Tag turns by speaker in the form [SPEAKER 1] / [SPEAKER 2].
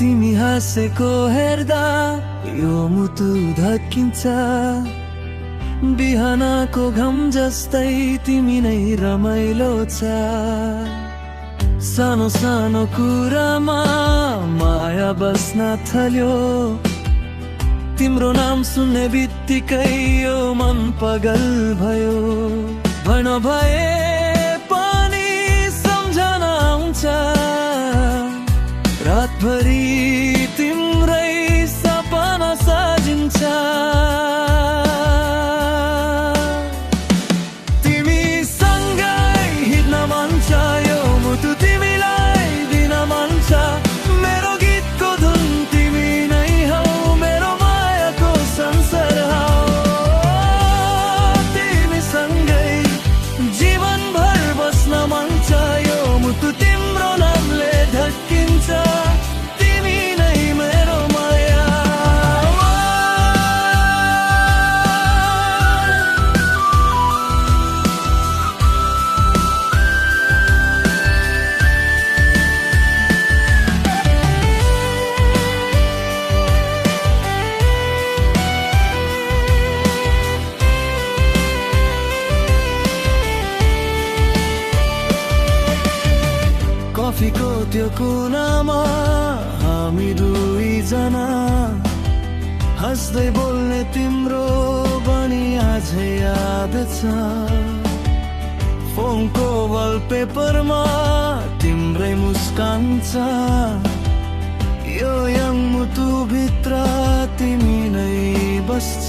[SPEAKER 1] तिमी हाँसेको हेर्दा यो मुटु धड्किन्छ। बिहानको घम जस्तै तिमी नै रमाइलो छ। सानो सानो कुरामा माया बस्न थाल्यो। तिम्रो नाम सुन्ने बित्तिकै यो मन पागल भयो। भन भए पनि सम्झना आउँछ। रातभरि तिम्रै सपना साजिन्छ। तिमी सँगै हिँड्न मन छ, यो मुटु तिमीलाई दिन मन छ। मेरो गीतको धुन तिमी नै हौ, मेरो मायाको संसार हौ। तिमी सँगै जीवनभर बस्न मन छ, यो मुटु तिम्रो नामले धड्किन्छ। तिमी नै मेरो माया। कफीको त्यो कुनामा हामी दुईजना हाँस्दै बोल्ने तिम्रो बानी अझै याद छ। फोनको वालपेपरमा तिम्रै मुस्कान छ। यो यङ मुटु भित्र तिमी नै बस्छ।